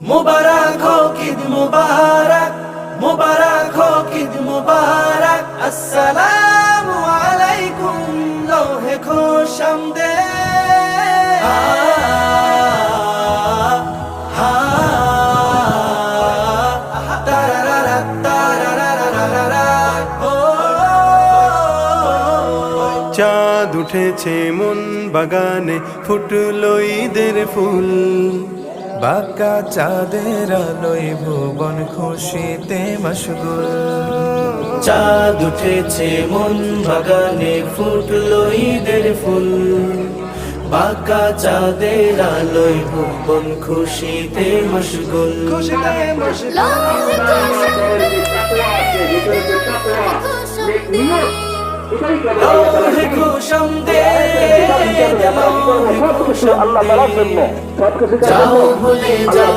মুবারক হোক ঈদ মুবারক, মুবারক হোক ঈদ মুবারক। আসসালামু আলাইকুম লৌহে খুশামদেদ। চাঁদ উঠেছে মন বাগানে, ফুটলো ঈদের ফুল। বাঁকা চাঁদের আলোয় ভুবন খুশিতে মশগুল। চাঁদ উঠেছে মন বাগানে, ফুটলো ঈদের ফুল। বাঁকা চাঁদের আলোয় ভুবন খুশিতে মশগুল। লৌহে খুশামদেদ, লৌহে খুশামদেদ। যাও ভুলে যাও